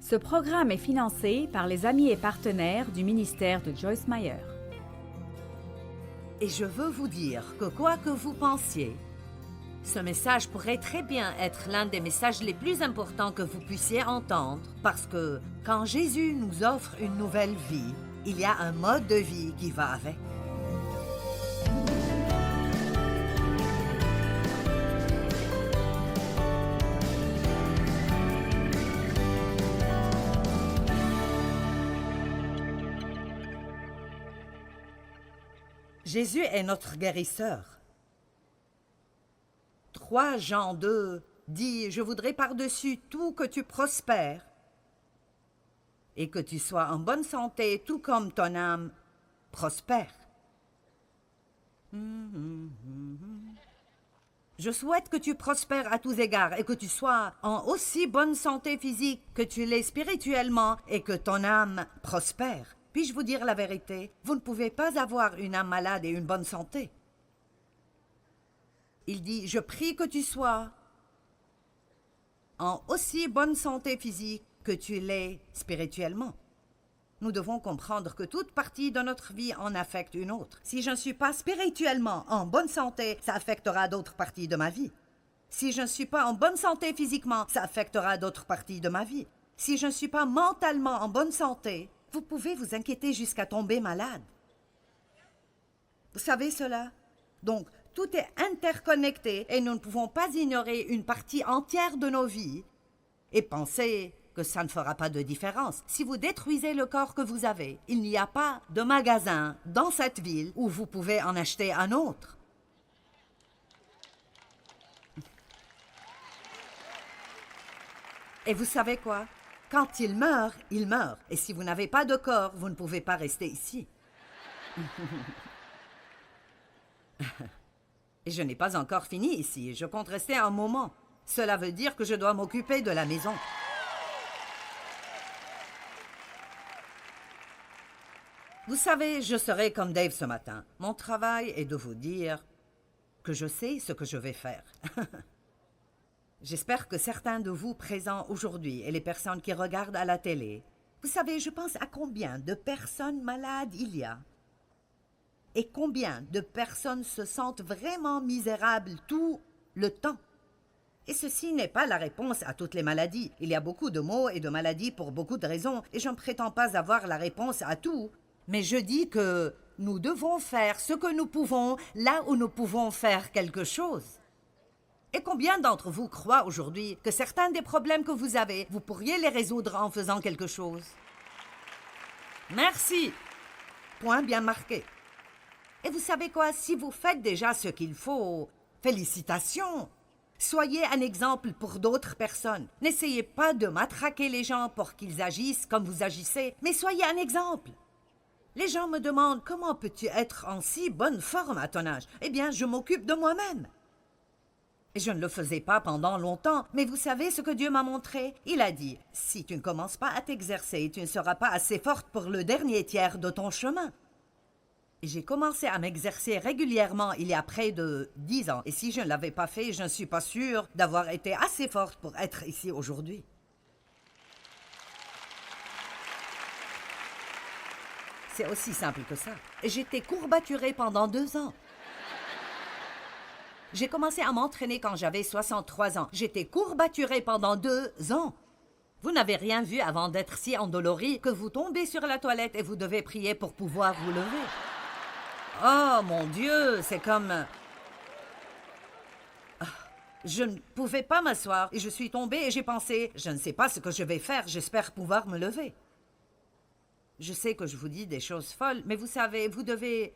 Ce programme est financé par les amis et partenaires du ministère de Joyce Meyer. Et je veux vous dire que quoi que vous pensiez, ce message pourrait très bien être l'un des messages les plus importants que vous puissiez entendre, parce que quand Jésus nous offre une nouvelle vie, il y a un mode de vie qui va avec. Jésus est notre guérisseur. 3 Jean 2 dit « Je voudrais par-dessus tout que tu prospères et que tu sois en bonne santé, tout comme ton âme prospère. » Je souhaite que tu prospères à tous égards et que tu sois en aussi bonne santé physique que tu l'es spirituellement et que ton âme prospère. Puis-je vous dire la vérité? Vous ne pouvez pas avoir une âme malade et une bonne santé. Il dit, je prie que tu sois en aussi bonne santé physique que tu l'es spirituellement. Nous devons comprendre que toute partie de notre vie en affecte une autre. Si je ne suis pas spirituellement en bonne santé, ça affectera d'autres parties de ma vie. Si je ne suis pas en bonne santé physiquement, ça affectera d'autres parties de ma vie. Si je ne suis pas mentalement en bonne santé, vous pouvez vous inquiéter jusqu'à tomber malade. Vous savez cela? Donc, tout est interconnecté et nous ne pouvons pas ignorer une partie entière de nos vies et penser que ça ne fera pas de différence. Si vous détruisez le corps que vous avez, il n'y a pas de magasin dans cette ville où vous pouvez en acheter un autre. Et vous savez quoi? Quand il meurt, il meurt. Et si vous n'avez pas de corps, vous ne pouvez pas rester ici. Et je n'ai pas encore fini ici. Je compte rester un moment. Cela veut dire que je dois m'occuper de la maison. Vous savez, je serai comme Dave ce matin. Mon travail est de vous dire que je sais ce que je vais faire. J'espère que certains de vous présents aujourd'hui et les personnes qui regardent à la télé, vous savez, je pense à combien de personnes malades il y a et combien de personnes se sentent vraiment misérables tout le temps. Et ceci n'est pas la réponse à toutes les maladies. Il y a beaucoup de maux et de maladies pour beaucoup de raisons et je ne prétends pas avoir la réponse à tout. Mais je dis que nous devons faire ce que nous pouvons là où nous pouvons faire quelque chose. Et combien d'entre vous croient aujourd'hui que certains des problèmes que vous avez, vous pourriez les résoudre en faisant quelque chose? Merci. Point bien marqué. Et vous savez quoi? Si vous faites déjà ce qu'il faut, félicitations. Soyez un exemple pour d'autres personnes. N'essayez pas de matraquer les gens pour qu'ils agissent comme vous agissez, mais soyez un exemple. Les gens me demandent « Comment peux-tu être en si bonne forme à ton âge ?» Eh bien, je m'occupe de moi-même. Et je ne le faisais pas pendant longtemps, mais vous savez ce que Dieu m'a montré? Il a dit « Si tu ne commences pas à t'exercer, tu ne seras pas assez forte pour le dernier tiers de ton chemin. » Et j'ai commencé à m'exercer régulièrement il y a près de 10 ans. Et si je ne l'avais pas fait, je ne suis pas sûre d'avoir été assez forte pour être ici aujourd'hui. C'est aussi simple que ça. Et j'étais courbaturée pendant 2 ans. J'ai commencé à m'entraîner quand j'avais 63 ans. J'étais courbaturée pendant 2 ans. Vous n'avez rien vu avant d'être si endolori que vous tombez sur la toilette et vous devez prier pour pouvoir vous lever. Oh mon Dieu, c'est comme... Je ne pouvais pas m'asseoir et je suis tombée et j'ai pensé, je ne sais pas ce que je vais faire, j'espère pouvoir me lever. Je sais que je vous dis des choses folles, mais vous savez, vous devez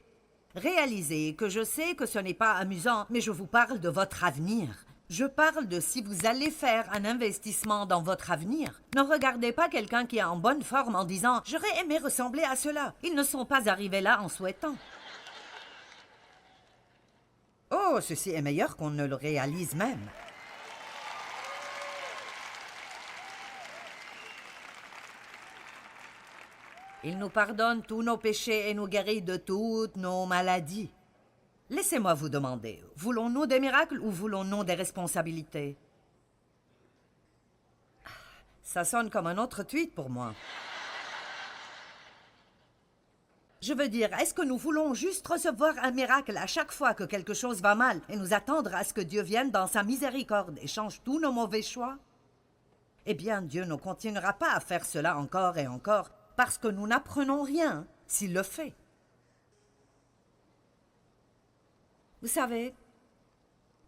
réaliser que je sais que ce n'est pas amusant, mais je vous parle de votre avenir. Je parle de si vous allez faire un investissement dans votre avenir. Ne regardez pas quelqu'un qui est en bonne forme en disant « J'aurais aimé ressembler à cela ». Ils ne sont pas arrivés là en souhaitant. Oh, ceci est meilleur qu'on ne le réalise même. Il nous pardonne tous nos péchés et nous guérit de toutes nos maladies. Laissez-moi vous demander, voulons-nous des miracles ou voulons-nous des responsabilités? Ça sonne comme un autre tweet pour moi. Je veux dire, est-ce que nous voulons juste recevoir un miracle à chaque fois que quelque chose va mal et nous attendre à ce que Dieu vienne dans sa miséricorde et change tous nos mauvais choix? Eh bien, Dieu ne continuera pas à faire cela encore et encore parce que nous n'apprenons rien s'il le fait. Vous savez,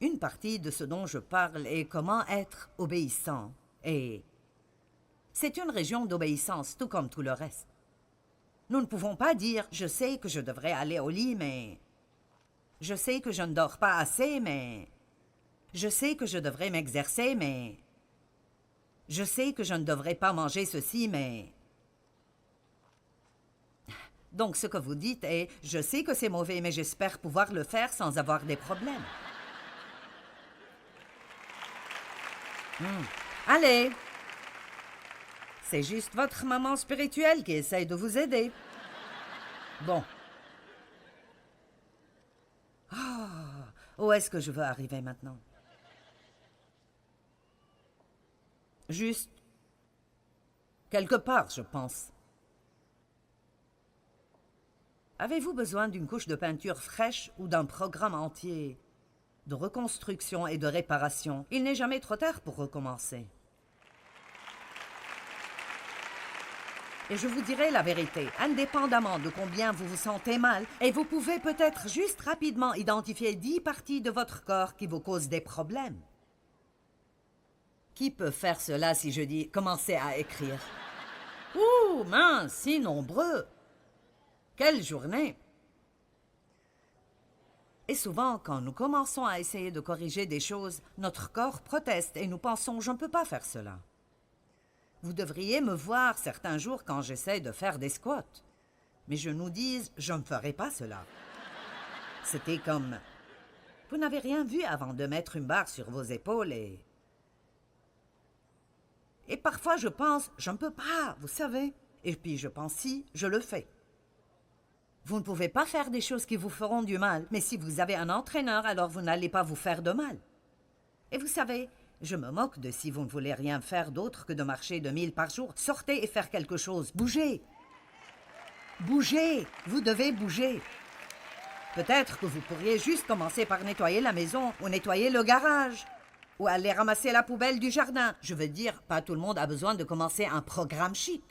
une partie de ce dont je parle est comment être obéissant. Et c'est une région d'obéissance, tout comme tout le reste. Nous ne pouvons pas dire « je sais que je devrais aller au lit, mais… je sais que je ne dors pas assez, mais… je sais que je devrais m'exercer, mais… je sais que je ne devrais pas manger ceci, mais… » Donc ce que vous dites est « je sais que c'est mauvais, mais j'espère pouvoir le faire sans avoir des problèmes. » Allez! C'est juste votre maman spirituelle qui essaye de vous aider. Bon. Où est-ce que je veux arriver maintenant? Juste quelque part, je pense. Avez-vous besoin d'une couche de peinture fraîche ou d'un programme entier de reconstruction et de réparation? Il n'est jamais trop tard pour recommencer. Et je vous dirai la vérité, indépendamment de combien vous vous sentez mal, et vous pouvez peut-être juste rapidement identifier 10 parties de votre corps qui vous causent des problèmes. Qui peut faire cela si je dis « commencez à écrire » ? Ouh, mince, si nombreux! Quelle journée! Et souvent, quand nous commençons à essayer de corriger des choses, notre corps proteste et nous pensons « je ne peux pas faire cela ». Vous devriez me voir certains jours quand j'essaie de faire des squats. Mes genoux disent « je ne ferai pas cela ». C'était comme « vous n'avez rien vu avant de mettre une barre sur vos épaules et… » Et parfois je pense « je ne peux pas, vous savez ». Et puis je pense « si, je le fais ». Vous ne pouvez pas faire des choses qui vous feront du mal, mais si vous avez un entraîneur, alors vous n'allez pas vous faire de mal. Et vous savez… Je me moque de si vous ne voulez rien faire d'autre que de marcher 2000 par jour. Sortez et faire quelque chose. Bougez. Bougez. Vous devez bouger. Peut-être que vous pourriez juste commencer par nettoyer la maison ou nettoyer le garage ou aller ramasser la poubelle du jardin. Je veux dire, pas tout le monde a besoin de commencer un programme chic.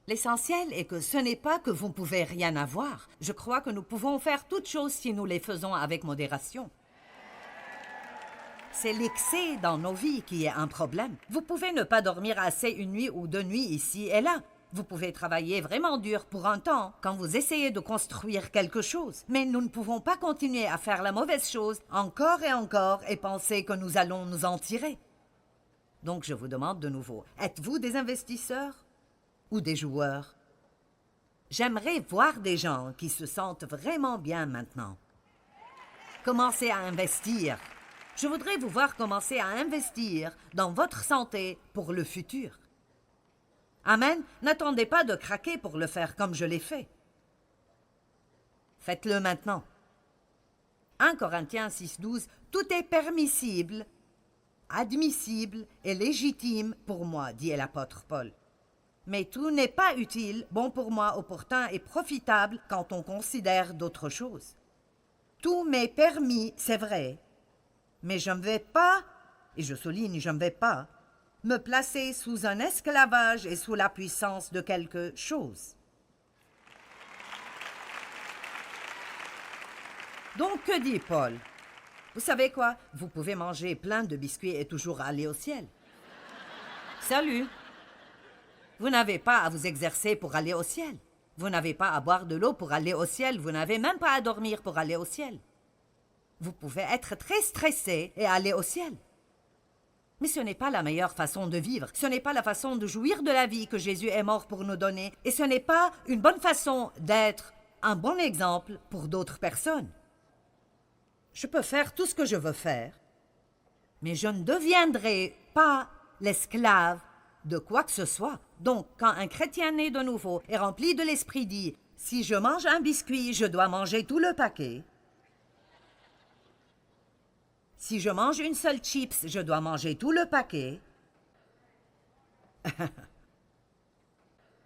L'essentiel est que ce n'est pas que vous ne pouvez rien avoir. Je crois que nous pouvons faire toutes choses si nous les faisons avec modération. C'est l'excès dans nos vies qui est un problème. Vous pouvez ne pas dormir assez une nuit ou 2 nuits ici et là. Vous pouvez travailler vraiment dur pour un temps quand vous essayez de construire quelque chose. Mais nous ne pouvons pas continuer à faire la mauvaise chose encore et penser que nous allons nous en tirer. Donc je vous demande de nouveau, êtes-vous des investisseurs ou des joueurs? J'aimerais voir des gens qui se sentent vraiment bien maintenant. Commencez à investir. Je voudrais vous voir commencer à investir dans votre santé pour le futur. Amen. N'attendez pas de craquer pour le faire comme je l'ai fait. Faites-le maintenant. 1 Corinthiens 6,12 « Tout est permissible, admissible et légitime pour moi, dit l'apôtre Paul. Mais tout n'est pas utile, bon pour moi, opportun et profitable quand on considère d'autres choses. Tout m'est permis, c'est vrai. Mais je ne vais pas, et je souligne, je ne vais pas, me placer sous un esclavage et sous la puissance de quelque chose. Donc, que dit Paul? Vous savez quoi? Vous pouvez manger plein de biscuits et toujours aller au ciel. Salut! Vous n'avez pas à vous exercer pour aller au ciel. Vous n'avez pas à boire de l'eau pour aller au ciel. Vous n'avez même pas à dormir pour aller au ciel. Vous pouvez être très stressé et aller au ciel. Mais ce n'est pas la meilleure façon de vivre. Ce n'est pas la façon de jouir de la vie que Jésus est mort pour nous donner. Et ce n'est pas une bonne façon d'être un bon exemple pour d'autres personnes. Je peux faire tout ce que je veux faire, mais je ne deviendrai pas l'esclave de quoi que ce soit. Donc, quand un chrétien né de nouveau est rempli de l'Esprit dit « Si je mange un biscuit, je dois manger tout le paquet », Si je mange une seule chips, je dois manger tout le paquet.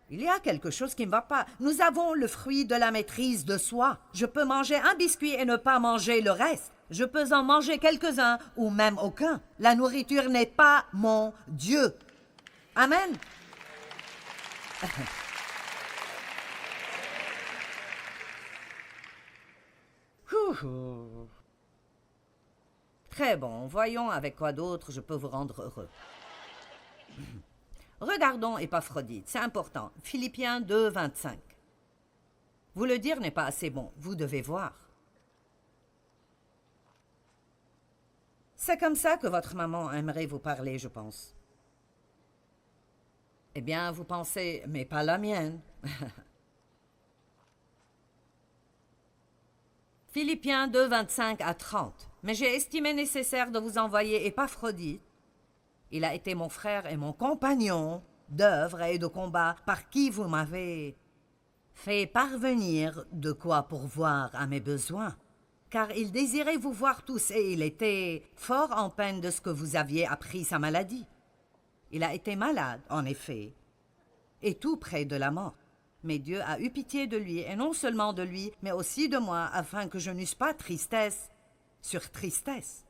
Il y a quelque chose qui ne va pas. Nous avons le fruit de la maîtrise de soi. Je peux manger un biscuit et ne pas manger le reste. Je peux en manger quelques-uns ou même aucun. La nourriture n'est pas mon Dieu. Amen. Très bon. Voyons avec quoi d'autre je peux vous rendre heureux. Regardons Épaphrodite, c'est important. Philippiens 2, 25. Vous le dire n'est pas assez bon, vous devez voir. C'est comme ça que votre maman aimerait vous parler, je pense. Eh bien, vous pensez, mais pas la mienne. Philippiens 2, 25 à 30. Mais j'ai estimé nécessaire de vous envoyer Épaphrodite. Il a été mon frère et mon compagnon d'œuvre et de combat par qui vous m'avez fait parvenir de quoi pourvoir à mes besoins. Car il désirait vous voir tous et il était fort en peine de ce que vous aviez appris sa maladie. Il a été malade, en effet, et tout près de la mort. Mais Dieu a eu pitié de lui, et non seulement de lui, mais aussi de moi, afin que je n'eusse pas tristesse sur tristesse.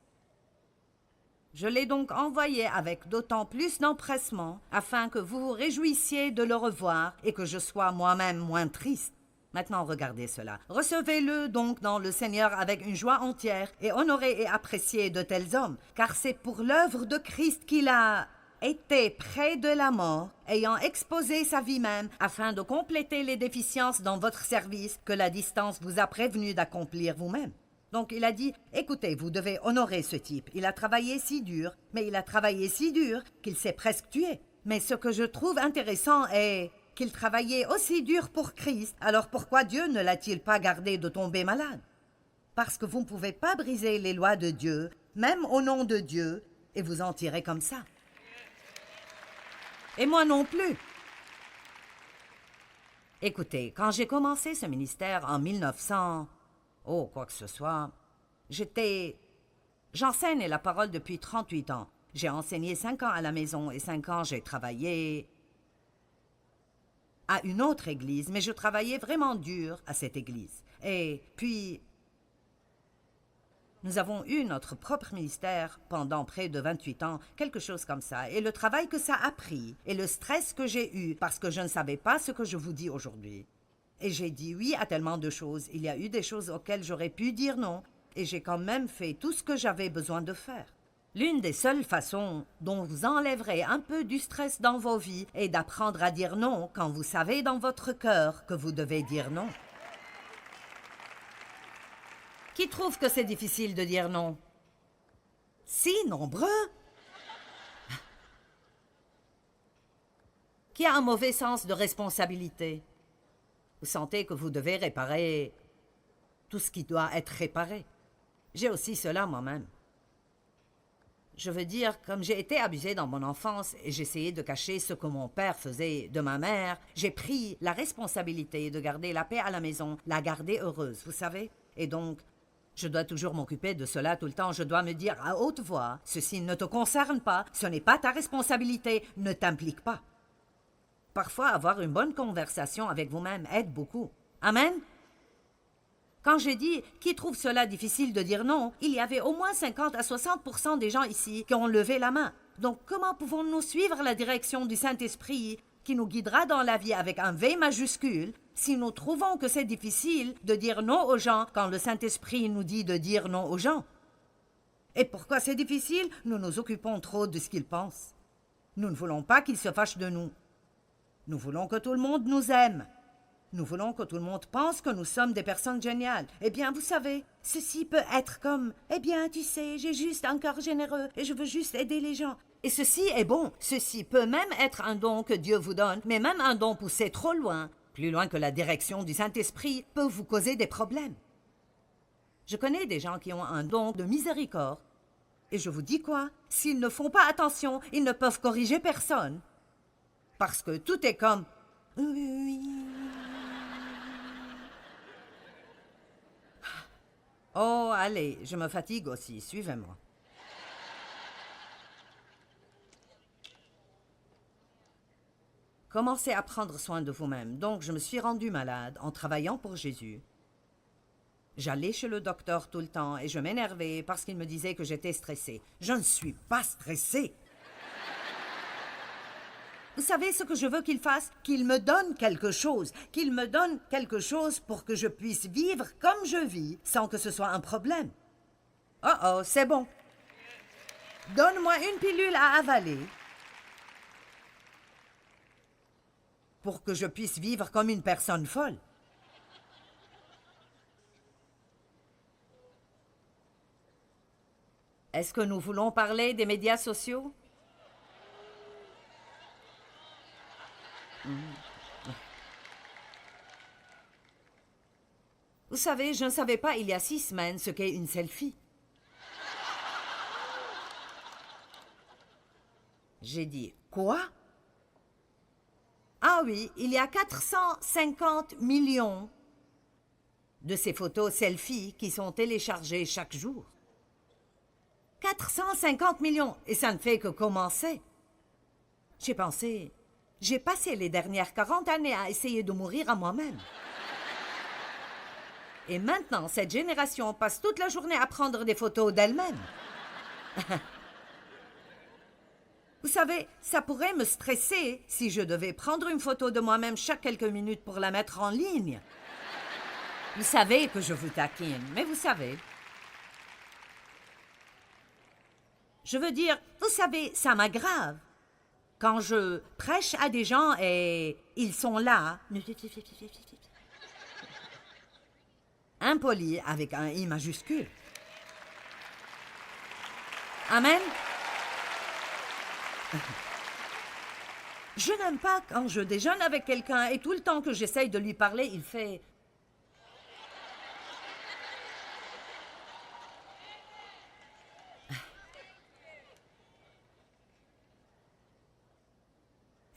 Je l'ai donc envoyé avec d'autant plus d'empressement, afin que vous vous réjouissiez de le revoir et que je sois moi-même moins triste. Maintenant, regardez cela. Recevez-le donc dans le Seigneur avec une joie entière et honorez et appréciez de tels hommes, car c'est pour l'œuvre de Christ qu'il a été près de la mort, ayant exposé sa vie même, afin de compléter les déficiences dans votre service que la distance vous a prévenu d'accomplir vous-même. Donc il a dit, écoutez, vous devez honorer ce type. Il a travaillé si dur, mais il a travaillé si dur qu'il s'est presque tué. Mais ce que je trouve intéressant est qu'il travaillait aussi dur pour Christ. Alors pourquoi Dieu ne l'a-t-il pas gardé de tomber malade? Parce que vous ne pouvez pas briser les lois de Dieu, même au nom de Dieu, et vous en tirez comme ça. Et moi non plus. Écoutez, quand j'ai commencé ce ministère en 1900... Oh, quoi que ce soit. J'enseigne la parole depuis 38 ans. J'ai enseigné 5 ans à la maison et 5 ans j'ai travaillé à une autre église, mais je travaillais vraiment dur à cette église. Et puis, nous avons eu notre propre ministère pendant près de 28 ans, quelque chose comme ça. Et le travail que ça a pris, et le stress que j'ai eu, parce que je ne savais pas ce que je vous dis aujourd'hui. Et j'ai dit oui à tellement de choses. Il y a eu des choses auxquelles j'aurais pu dire non. Et j'ai quand même fait tout ce que j'avais besoin de faire. L'une des seules façons dont vous enlèverez un peu du stress dans vos vies est d'apprendre à dire non quand vous savez dans votre cœur que vous devez dire non. Qui trouve que c'est difficile de dire non? Si nombreux. Qui a un mauvais sens de responsabilité? Vous sentez que vous devez réparer tout ce qui doit être réparé. J'ai aussi cela moi-même. Je veux dire, comme j'ai été abusée dans mon enfance et j'essayais de cacher ce que mon père faisait de ma mère, j'ai pris la responsabilité de garder la paix à la maison, la garder heureuse, vous savez? Et donc, je dois toujours m'occuper de cela tout le temps. Je dois me dire à haute voix, ceci ne te concerne pas, ce n'est pas ta responsabilité, ne t'implique pas. Parfois, avoir une bonne conversation avec vous-même aide beaucoup. Amen? Quand j'ai dit « qui trouve cela difficile de dire non », il y avait au moins 50 à 60% des gens ici qui ont levé la main. Donc comment pouvons-nous suivre la direction du Saint-Esprit qui nous guidera dans la vie avec un V majuscule si nous trouvons que c'est difficile de dire non aux gens quand le Saint-Esprit nous dit de dire non aux gens? Et pourquoi c'est difficile? Nous nous occupons trop de ce qu'ils pensent. Nous ne voulons pas qu'ils se fâchent de nous. Nous voulons que tout le monde nous aime. Nous voulons que tout le monde pense que nous sommes des personnes géniales. Eh bien, vous savez, ceci peut être comme « Eh bien, tu sais, j'ai juste un cœur généreux et je veux juste aider les gens. » Et ceci est bon. Ceci peut même être un don que Dieu vous donne, mais même un don poussé trop loin, plus loin que la direction du Saint-Esprit, peut vous causer des problèmes. Je connais des gens qui ont un don de miséricorde. Et je vous dis quoi? S'ils ne font pas attention, ils ne peuvent corriger personne. Parce que tout est comme « oui. » Oh, allez, je me fatigue aussi, suivez-moi. Commencez à prendre soin de vous-même. Donc, je me suis rendue malade en travaillant pour Jésus. J'allais chez le docteur tout le temps et je m'énervais parce qu'il me disait que j'étais stressée. Je ne suis pas stressée. Vous savez ce que je veux qu'il fasse? Qu'il me donne quelque chose. Qu'il me donne quelque chose pour que je puisse vivre comme je vis sans que ce soit un problème. Oh, c'est bon. Donne-moi une pilule à avaler pour que je puisse vivre comme une personne folle. Est-ce que nous voulons parler des médias sociaux? Vous savez, je ne savais pas il y a 6 semaines ce qu'est une selfie. J'ai dit, quoi? Ah oui, il y a 450 millions de ces photos selfies qui sont téléchargées chaque jour. 450 millions, et ça ne fait que commencer. J'ai passé les dernières 40 années à essayer de mourir à moi-même. Et maintenant, cette génération passe toute la journée à prendre des photos d'elle-même. Vous savez, ça pourrait me stresser si je devais prendre une photo de moi-même chaque quelques minutes pour la mettre en ligne. Vous savez que je vous taquine, mais vous savez. Je veux dire, vous savez, ça m'aggrave. Quand je prêche à des gens et ils sont là, impolis avec un I majuscule. Amen. Je n'aime pas quand je déjeune avec quelqu'un et tout le temps que j'essaye de lui parler, il fait...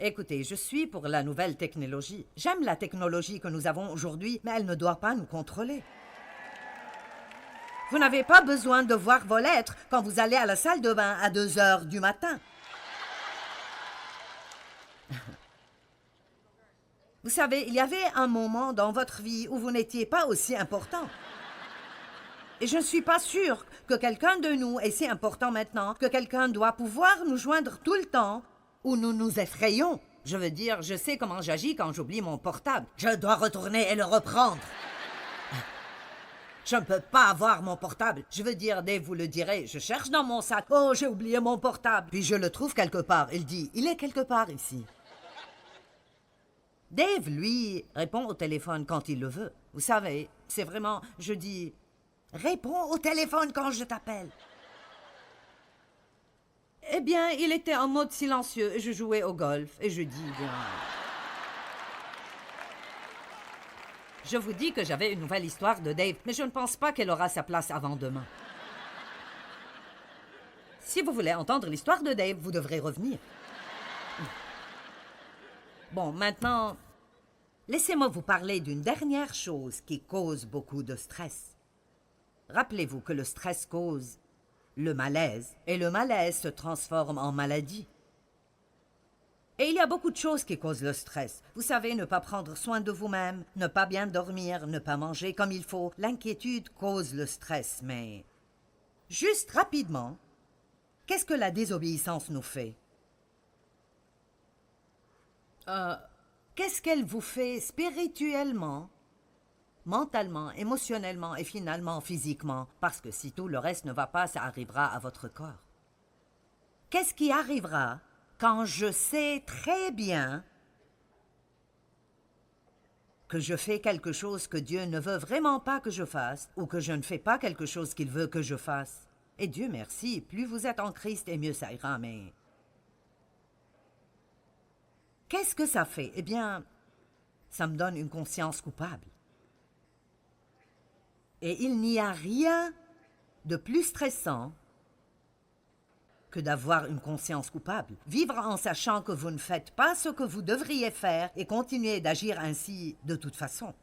Écoutez, je suis pour la nouvelle technologie. J'aime la technologie que nous avons aujourd'hui, mais elle ne doit pas nous contrôler. Vous n'avez pas besoin de voir vos lettres quand vous allez à la salle de bain à 2 heures du matin. Vous savez, il y avait un moment dans votre vie où vous n'étiez pas aussi important. Et je ne suis pas sûre que quelqu'un de nous est si important maintenant que quelqu'un doit pouvoir nous joindre tout le temps où nous nous effrayons. Je veux dire, je sais comment j'agis quand j'oublie mon portable. Je dois retourner et le reprendre. Je ne peux pas avoir mon portable. Je veux dire, Dave vous le direz, je cherche dans mon sac. Oh, j'ai oublié mon portable. Puis je le trouve quelque part. Il dit, il est quelque part ici. Dave, lui, répond au téléphone quand il le veut. Vous savez, c'est vraiment, je dis, réponds au téléphone quand je t'appelle. Eh bien, il était en mode silencieux et je jouais au golf. Et je dis, bien... Je vous dis que j'avais une nouvelle histoire de Dave, mais je ne pense pas qu'elle aura sa place avant demain. Si vous voulez entendre l'histoire de Dave, vous devrez revenir. Bon, maintenant, laissez-moi vous parler d'une dernière chose qui cause beaucoup de stress. Rappelez-vous que le stress cause le malaise, et le malaise se transforme en maladie. Et il y a beaucoup de choses qui causent le stress. Vous savez, ne pas prendre soin de vous-même, ne pas bien dormir, ne pas manger comme il faut. L'inquiétude cause le stress, mais... Juste rapidement, qu'est-ce que la désobéissance nous fait? Qu'est-ce qu'elle vous fait spirituellement, mentalement, émotionnellement et finalement physiquement? Parce que si tout le reste ne va pas, ça arrivera à votre corps. Qu'est-ce qui arrivera quand je sais très bien que je fais quelque chose que Dieu ne veut vraiment pas que je fasse ou que je ne fais pas quelque chose qu'il veut que je fasse? Et Dieu merci, plus vous êtes en Christ et mieux ça ira, mais... Qu'est-ce que ça fait? Eh bien, ça me donne une conscience coupable. Et il n'y a rien de plus stressant que d'avoir une conscience coupable. Vivre en sachant que vous ne faites pas ce que vous devriez faire et continuer d'agir ainsi de toute façon.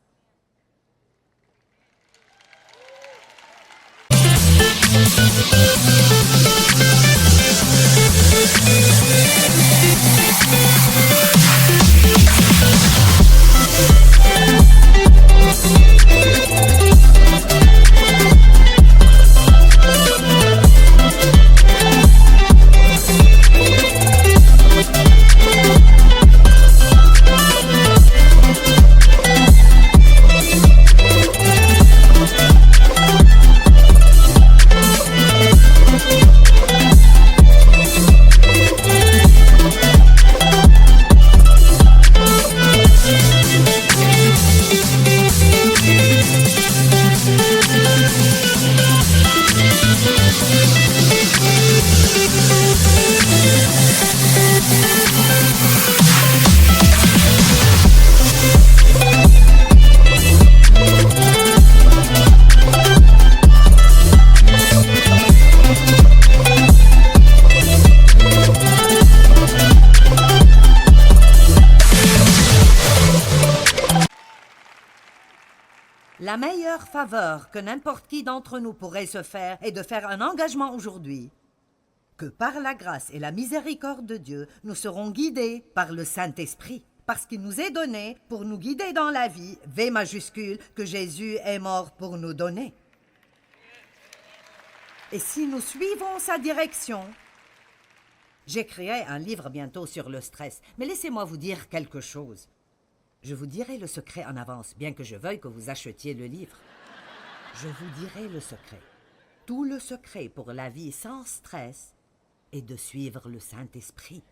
La meilleure faveur que n'importe qui d'entre nous pourrait se faire est de faire un engagement aujourd'hui que par la grâce et la miséricorde de Dieu, nous serons guidés par le Saint-Esprit, parce qu'il nous est donné pour nous guider dans la vie, V majuscule, que Jésus est mort pour nous donner. Et si nous suivons sa direction, j'écrirai un livre bientôt sur le stress, mais laissez-moi vous dire quelque chose. Je vous dirai le secret en avance, bien que je veuille que vous achetiez le livre. Je vous dirai le secret. Tout le secret pour la vie sans stress est de suivre le Saint-Esprit.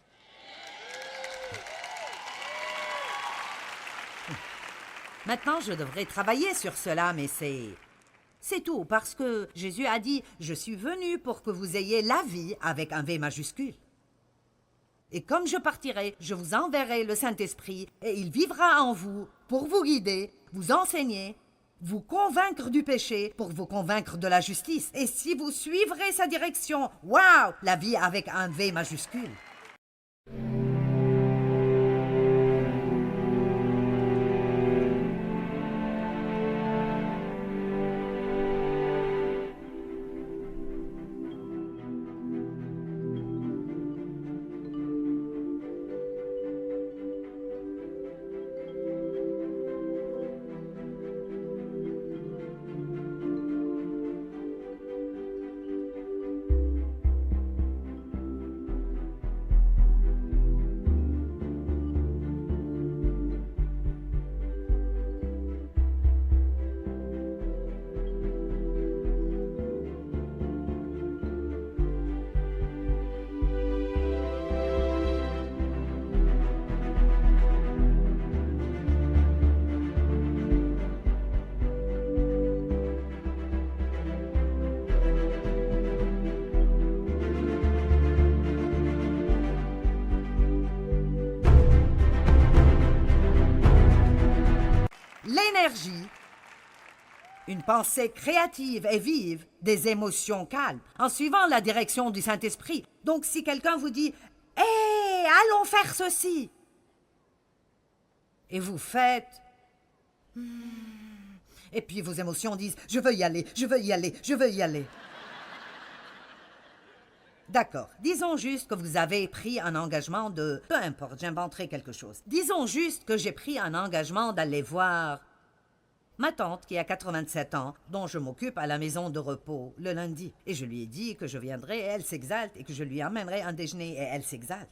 Maintenant, je devrais travailler sur cela, mais c'est tout, parce que Jésus a dit « Je suis venu pour que vous ayez la vie avec un V majuscule. » Et comme je partirai, je vous enverrai le Saint-Esprit et il vivra en vous pour vous guider, vous enseigner, vous convaincre du péché pour vous convaincre de la justice. Et si vous suivrez sa direction, waouh, la vie avec un V majuscule. L'énergie, une pensée créative et vive, des émotions calmes, en suivant la direction du Saint-Esprit. Donc si quelqu'un vous dit « Hé, allons faire ceci !» et vous faites « et puis vos émotions disent « Je veux y aller, je veux y aller, je veux y aller !» D'accord, disons juste que vous avez pris un engagement de... Peu importe, j'inventerai quelque chose. Disons juste que j'ai pris un engagement d'aller voir ma tante qui a 87 ans, dont je m'occupe à la maison de repos le lundi. Et je lui ai dit que je viendrai et elle s'exalte et que je lui emmènerai un déjeuner et elle s'exalte.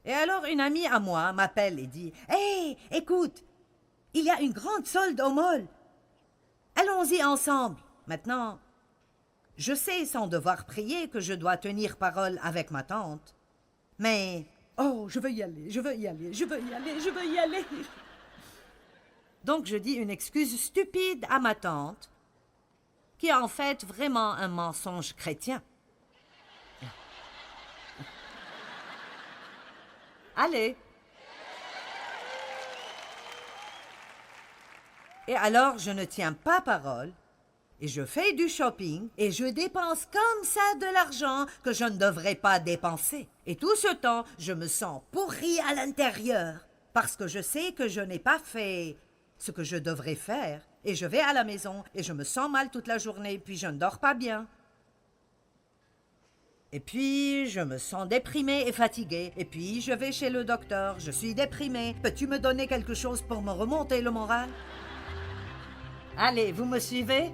Et alors une amie à moi m'appelle et dit « Hé, écoute, il y a une grande solde au mall. Allons-y ensemble. » Maintenant... je sais sans devoir prier que je dois tenir parole avec ma tante. Mais, oh, je veux y aller, je veux y aller, je veux y aller, je veux y aller. Donc je dis une excuse stupide à ma tante, qui est en fait vraiment un mensonge chrétien. Allez. Et alors je ne tiens pas parole. Et je fais du shopping et je dépense comme ça de l'argent que je ne devrais pas dépenser. Et tout ce temps, je me sens pourrie à l'intérieur parce que je sais que je n'ai pas fait ce que je devrais faire. Et je vais à la maison et je me sens mal toute la journée, puis je ne dors pas bien. Et puis, je me sens déprimée et fatiguée. Et puis, je vais chez le docteur. Je suis déprimée. Peux-tu me donner quelque chose pour me remonter le moral? Allez, vous me suivez?